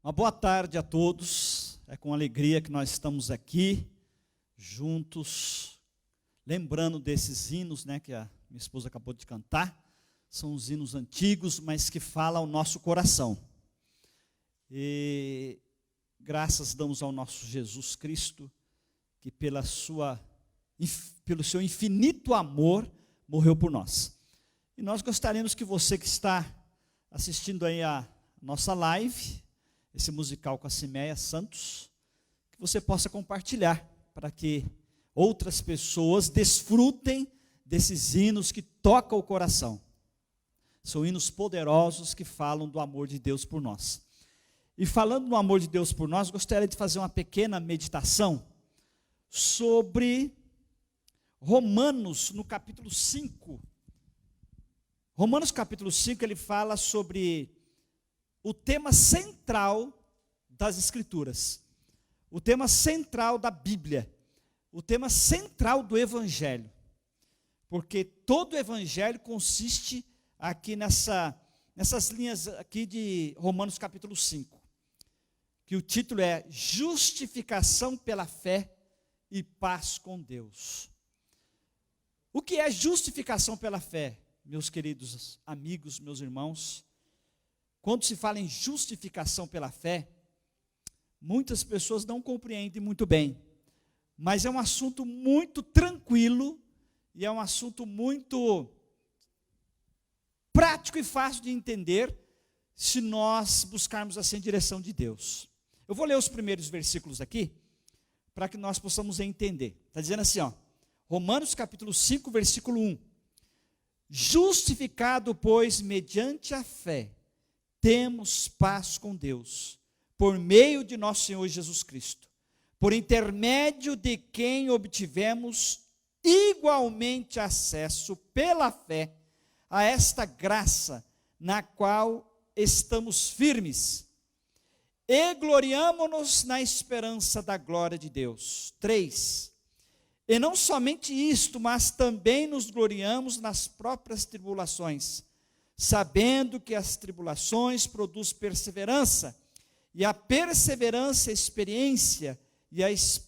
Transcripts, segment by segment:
Uma boa tarde a todos. É com alegria que nós estamos aqui, juntos, lembrando desses hinos, que a minha esposa acabou de cantar. São os hinos antigos, mas que falam ao nosso coração. E graças damos ao nosso Jesus Cristo, que pelo seu infinito amor, morreu por nós. E nós gostaríamos que você que está assistindo aí a nossa live, esse musical com a Cimeia Santos, que você possa compartilhar, para que outras pessoas desfrutem desses hinos que tocam o coração. São hinos poderosos que falam do amor de Deus por nós. E falando do amor de Deus por nós, gostaria de fazer uma pequena meditação sobre Romanos, no capítulo 5. Romanos capítulo 5, ele fala sobre o tema central das Escrituras, o tema central da Bíblia, o tema central do Evangelho, porque todo o Evangelho consiste aqui nessas linhas aqui de Romanos capítulo 5, que o título é Justificação pela Fé e Paz com Deus. O que é justificação pela fé, meus queridos amigos, meus irmãos? Quando se fala em justificação pela fé, muitas pessoas não compreendem muito bem, mas é um assunto muito tranquilo e é um assunto muito prático e fácil de entender se nós buscarmos assim a direção de Deus. Eu vou ler os primeiros versículos aqui para que nós possamos entender. Está dizendo assim, Romanos capítulo 5, versículo 1. Justificado, pois, mediante a fé, temos paz com Deus, por meio de nosso Senhor Jesus Cristo, por intermédio de quem obtivemos igualmente acesso pela fé a esta graça na qual estamos firmes, e gloriamo-nos na esperança da glória de Deus. 3. E não somente isto, mas também nos gloriamos nas próprias tribulações, sabendo que as tribulações produzem perseverança, e a perseverança, experiência, e a experiência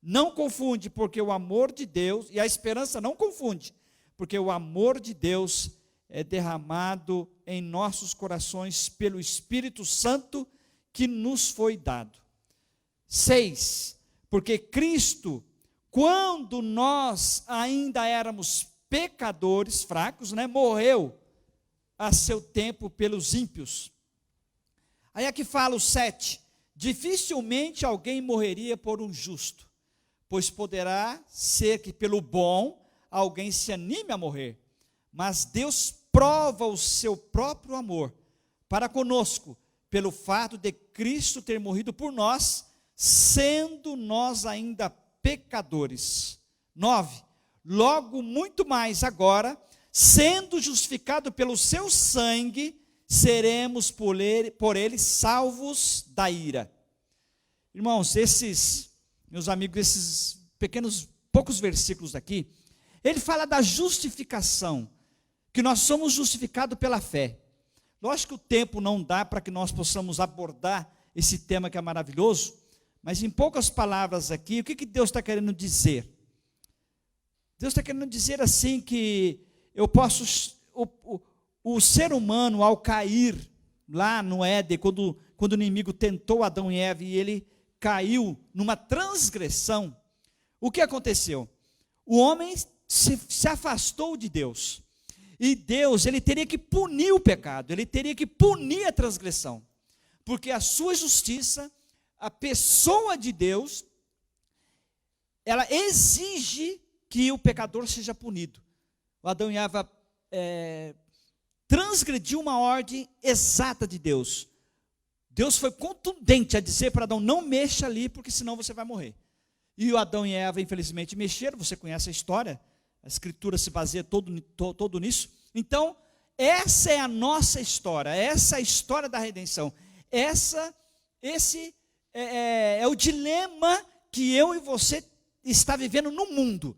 não confunde, porque o amor de Deus, e a esperança não confunde, porque o amor de Deus é derramado em nossos corações pelo Espírito Santo que nos foi dado. 6. Porque Cristo, quando nós ainda éramos pecadores, fracos, morreu a seu tempo pelos ímpios. Aí aqui fala o 7, dificilmente alguém morreria por um justo, pois poderá ser que pelo bom alguém se anime a morrer, mas Deus prova o seu próprio amor para conosco, pelo fato de Cristo ter morrido por nós, sendo nós ainda pecadores. 9. Logo muito mais agora, sendo justificado pelo seu sangue, seremos por ele salvos da ira. Irmãos, meus amigos, esses poucos versículos aqui, ele fala da justificação, que nós somos justificados pela fé. Lógico que o tempo não dá para que nós possamos abordar esse tema que é maravilhoso, mas em poucas palavras aqui, o que Deus está querendo dizer? Deus está querendo dizer assim que o ser humano, ao cair lá no Éden, quando o inimigo tentou Adão e Eva e ele caiu numa transgressão, o que aconteceu? O homem se afastou de Deus, e Deus, ele teria que punir o pecado, ele teria que punir a transgressão, porque a sua justiça, a pessoa de Deus, ela exige que o pecador seja punido. O Adão e Eva transgrediu uma ordem exata de Deus. Deus foi contundente a dizer para Adão, não mexa ali, porque senão você vai morrer. E o Adão e Eva, infelizmente, mexeram, você conhece a história, a Escritura se baseia todo nisso. Então, essa é a nossa história, essa é a história da redenção. Esse é o dilema que eu e você está vivendo no mundo.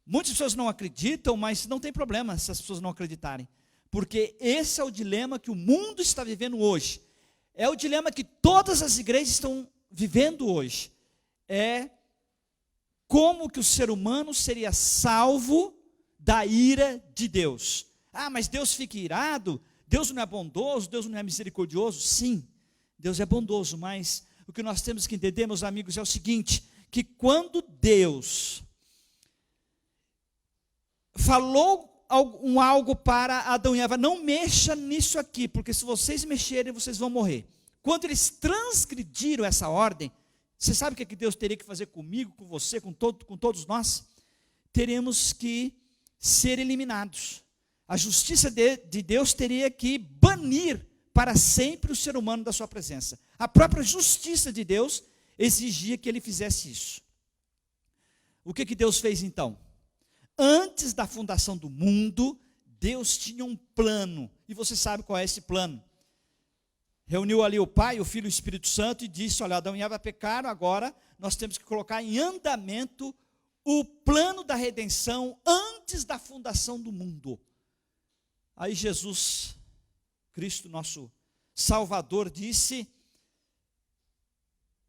Muitas pessoas não acreditam, mas não tem problema se as pessoas não acreditarem, porque esse é o dilema que o mundo está vivendo hoje. É o dilema que todas as igrejas estão vivendo hoje. É como que o ser humano seria salvo da ira de Deus. Ah, mas Deus fica irado? Deus não é bondoso? Deus não é misericordioso? Sim, Deus é bondoso, mas o que nós temos que entender, meus amigos, é o seguinte, que quando Deus falou algo para Adão e Eva, não mexa nisso aqui, porque se vocês mexerem, vocês vão morrer. Quando eles transgrediram essa ordem, você sabe o que Deus teria que fazer comigo, com você, com todos nós? Teremos que ser eliminados. A justiça de Deus teria que banir para sempre o ser humano da sua presença. A própria justiça de Deus exigia que ele fizesse isso. O que Deus fez então? Antes da fundação do mundo, Deus tinha um plano, e você sabe qual é esse plano. Reuniu ali o Pai, o Filho e o Espírito Santo e disse, olha, Adão e Eva pecaram, agora nós temos que colocar em andamento o plano da redenção antes da fundação do mundo. Aí Jesus, Cristo, nosso Salvador, disse,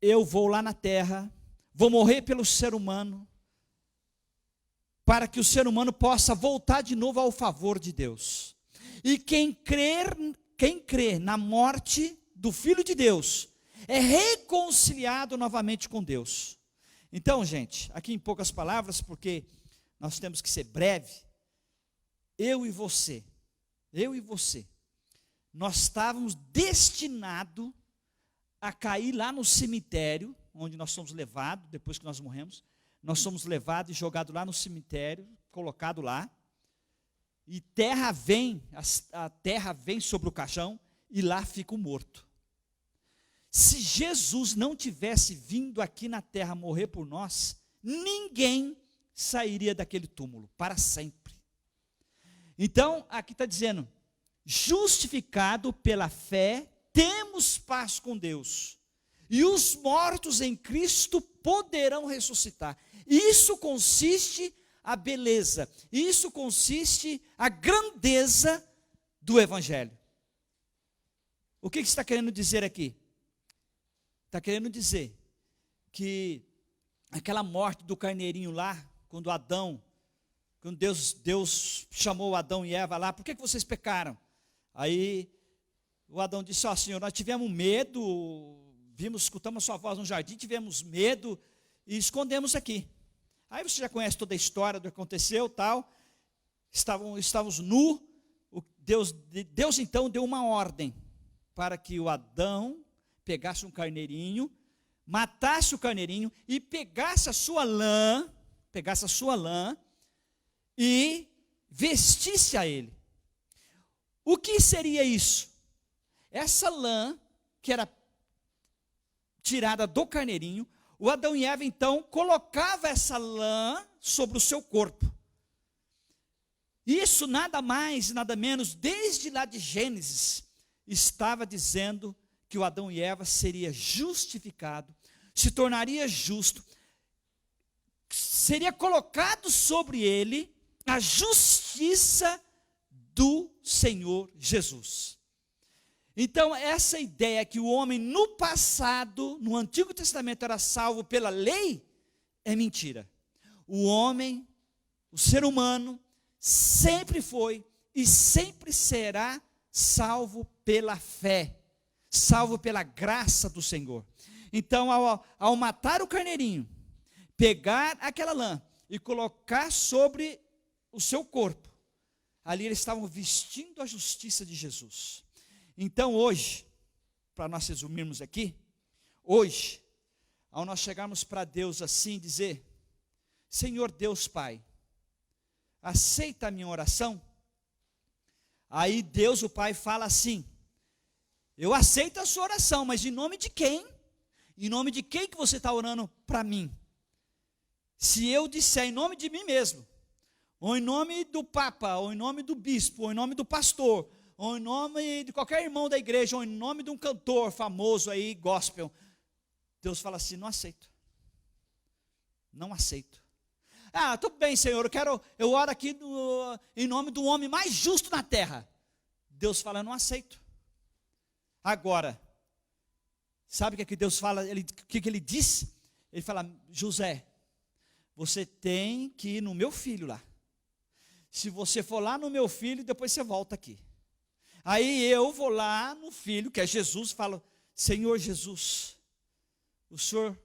eu vou lá na terra, vou morrer pelo ser humano, para que o ser humano possa voltar de novo ao favor de Deus. E quem crê na morte do Filho de Deus, é reconciliado novamente com Deus. Então, gente, aqui em poucas palavras, porque nós temos que ser breve, eu e você, nós estávamos destinados a cair lá no cemitério, onde nós somos levados, depois que nós morremos, nós somos levados e jogados lá no cemitério, colocado lá, e a terra vem sobre o caixão, e lá fica o morto. Se Jesus não tivesse vindo aqui na terra morrer por nós, ninguém sairia daquele túmulo, para sempre. Então, aqui está dizendo, justificado pela fé, temos paz com Deus, e os mortos em Cristo poderão ressuscitar. Isso consiste a beleza, isso consiste a grandeza do Evangelho. O que está querendo dizer aqui? Está querendo dizer que aquela morte do carneirinho lá, quando Deus chamou Adão e Eva lá, por que vocês pecaram? Aí o Adão disse, Senhor, nós tivemos medo, escutamos a sua voz no jardim, tivemos medo e escondemos aqui. Aí você já conhece toda a história do que aconteceu, tal. Estávamos nus. Deus então deu uma ordem para que o Adão pegasse um carneirinho, matasse o carneirinho e pegasse a sua lã e vestisse a ele. O que seria isso? Essa lã que era tirada do carneirinho, o Adão e Eva então colocava essa lã sobre o seu corpo. Isso nada mais, nada menos, desde lá de Gênesis, estava dizendo que o Adão e Eva seria justificado, se tornaria justo, seria colocado sobre ele a justiça do Senhor Jesus. Então, essa ideia que o homem no passado, no Antigo Testamento, era salvo pela lei, é mentira. O homem, o ser humano, sempre foi e sempre será salvo pela fé, salvo pela graça do Senhor. Então, ao matar o carneirinho, pegar aquela lã e colocar sobre o seu corpo, ali eles estavam vestindo a justiça de Jesus. Então hoje, para nós resumirmos aqui, hoje, ao nós chegarmos para Deus assim, dizer, Senhor Deus Pai, aceita a minha oração? Aí Deus o Pai fala assim, eu aceito a sua oração, mas em nome de quem? Em nome de quem que você está orando para mim? Se eu disser em nome de mim mesmo, ou em nome do Papa, ou em nome do bispo, ou em nome do pastor, ou em nome de qualquer irmão da igreja, ou em nome de um cantor famoso aí, gospel, Deus fala assim, não aceito. Não aceito. Tudo bem, Senhor, eu oro aqui em nome do homem mais justo na terra. Deus fala, eu não aceito. Agora, sabe o que Deus fala? O que ele diz? Ele fala, José, você tem que ir no meu filho lá. Se você for lá no meu filho, depois você volta aqui. Aí eu vou lá no filho, que é Jesus, falo, Senhor Jesus, o Senhor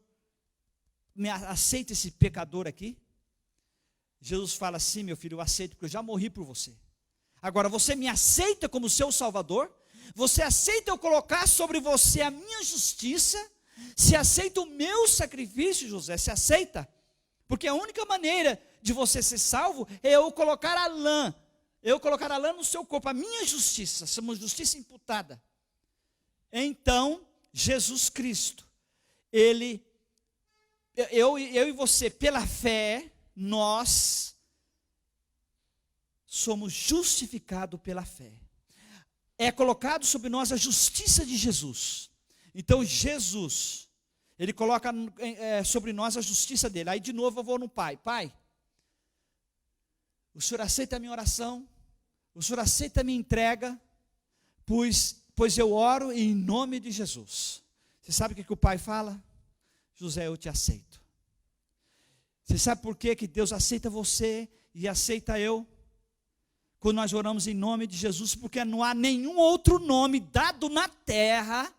aceita esse pecador aqui? Jesus fala, sim, meu filho, eu aceito, porque eu já morri por você. Agora, você me aceita como seu Salvador? Você aceita eu colocar sobre você a minha justiça? Se aceita o meu sacrifício, José, se aceita? Porque a única maneira de você ser salvo é eu colocar a lã no seu corpo, a minha justiça, uma justiça imputada. Então, Jesus Cristo, eu e você, pela fé, nós somos justificados pela fé. É colocado sobre nós a justiça de Jesus. Então Jesus, Ele coloca sobre nós a justiça dele. Aí de novo eu vou no Pai. Pai, o Senhor aceita a minha oração? O Senhor aceita a minha entrega? Pois eu oro em nome de Jesus. Você sabe o que o Pai fala? José, eu te aceito. Você sabe por que Deus aceita você e aceita eu? Quando nós oramos em nome de Jesus, porque não há nenhum outro nome dado na terra,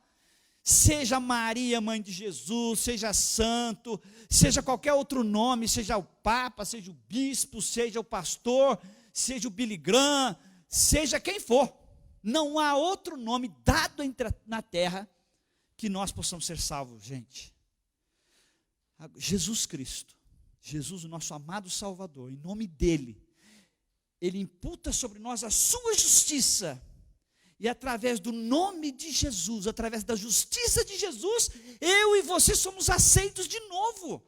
seja Maria, mãe de Jesus, seja santo, seja qualquer outro nome, seja o Papa, seja o bispo, seja o pastor, seja o Billy Graham, seja quem for, não há outro nome dado na terra que nós possamos ser salvos, gente. Jesus Cristo, Jesus, o nosso amado Salvador, em nome dele, Ele imputa sobre nós a sua justiça, e através do nome de Jesus, através da justiça de Jesus, eu e você somos aceitos de novo.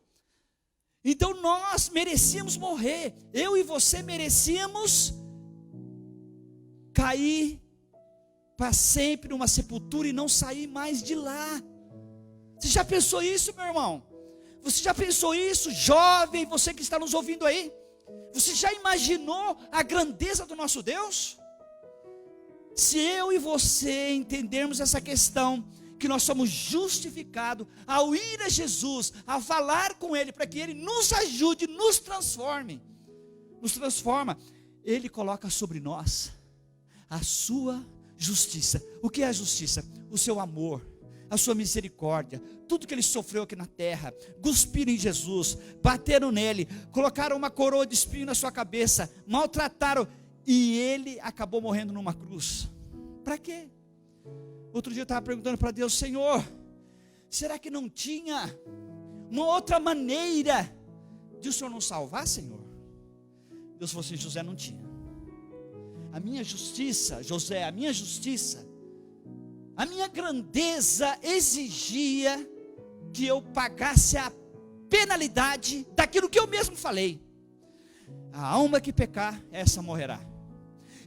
Então nós merecíamos morrer, eu e você merecíamos cair para sempre numa sepultura e não sair mais de lá. Você já pensou isso, meu irmão? Você já pensou isso, jovem, você que está nos ouvindo aí? Você já imaginou a grandeza do nosso Deus? Se eu e você entendermos essa questão, que nós somos justificados ao ir a Jesus, a falar com Ele, para que Ele nos ajude, nos transforma, Ele coloca sobre nós a sua justiça. O que é a justiça? O seu amor, a sua misericórdia, tudo que Ele sofreu aqui na terra. Cuspiram em Jesus, bateram nele, colocaram uma coroa de espinho na sua cabeça, maltrataram, e Ele acabou morrendo numa cruz. Para quê? Outro dia eu estava perguntando para Deus, Senhor, será que não tinha uma outra maneira de o Senhor nos salvar, Senhor? Deus falou assim, José, não tinha. A minha justiça, José, a minha justiça, a minha grandeza exigia que eu pagasse a penalidade daquilo que eu mesmo falei. A alma que pecar, essa morrerá.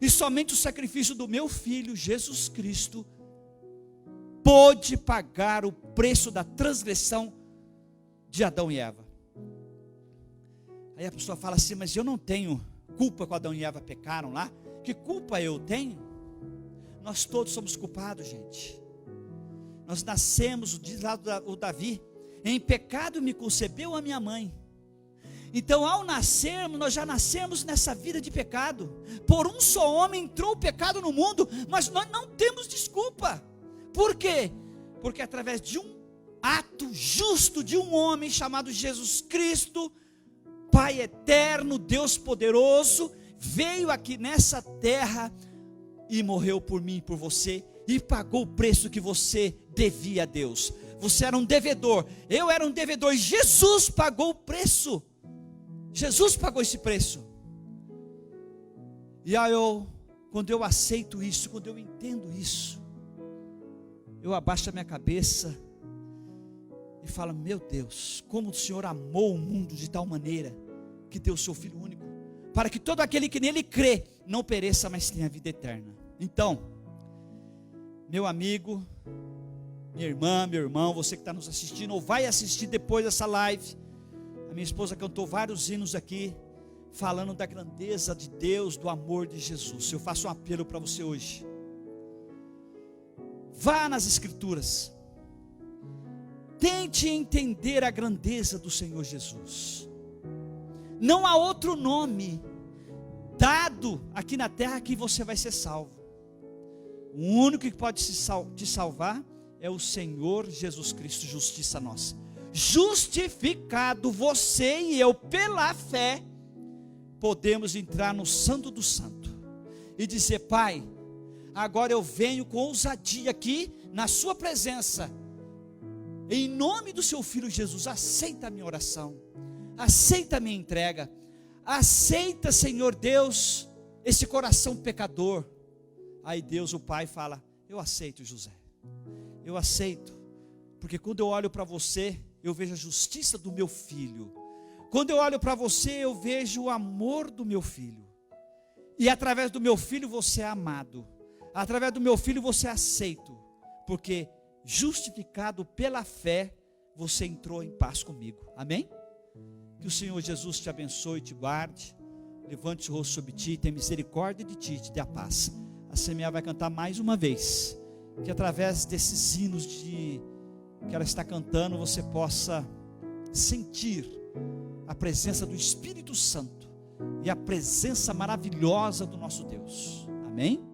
E somente o sacrifício do meu filho, Jesus Cristo, pôde pagar o preço da transgressão de Adão e Eva. Aí a pessoa fala assim, mas eu não tenho culpa quando Adão e Eva pecaram lá. Que culpa eu tenho? Nós todos somos culpados, gente. Nós nascemos, diz lá o Davi, em pecado me concebeu a minha mãe. Então ao nascermos, nós já nascemos nessa vida de pecado. Por um só homem entrou o pecado no mundo, mas nós não temos desculpa. Por quê? Porque através de um ato justo de um homem chamado Jesus Cristo, Pai eterno, Deus poderoso, veio aqui nessa terra e morreu por mim e por você, e pagou o preço que você devia a Deus. Você era um devedor, eu era um devedor, e Jesus pagou o preço. Jesus pagou esse preço. E aí quando eu aceito isso, quando eu entendo isso, eu abaixo a minha cabeça e falo, meu Deus, como o Senhor amou o mundo de tal maneira, que deu o seu Filho único, para que todo aquele que nele crê, não pereça, mas tenha vida eterna. Então, meu amigo, minha irmã, meu irmão, você que está nos assistindo, ou vai assistir depois dessa live, a minha esposa cantou vários hinos aqui, falando da grandeza de Deus, do amor de Jesus. Eu faço um apelo para você hoje. Vá nas Escrituras. Tente entender a grandeza do Senhor Jesus. Não há outro nome dado aqui na terra que você vai ser salvo. O único que pode te salvar é o Senhor Jesus Cristo, justiça nossa. Justificado você e eu pela fé, podemos entrar no Santo do Santo e dizer: Pai, agora eu venho com ousadia aqui na sua presença, em nome do seu Filho Jesus. Aceita a minha oração, aceita a minha entrega, aceita, Senhor Deus, esse coração pecador. Aí Deus, o Pai, fala: eu aceito, José, eu aceito, porque quando eu olho para você, eu vejo a justiça do meu filho. Quando eu olho para você, eu vejo o amor do meu filho, e através do meu filho você é amado, através do meu filho você é aceito, porque justificado pela fé, você entrou em paz comigo. Amém? Que o Senhor Jesus te abençoe e te guarde, levante o rosto sobre ti, tenha misericórdia de ti e te dê a paz. A Semear vai cantar mais uma vez, que através desses hinos que ela está cantando, você possa sentir a presença do Espírito Santo e a presença maravilhosa do nosso Deus. Amém?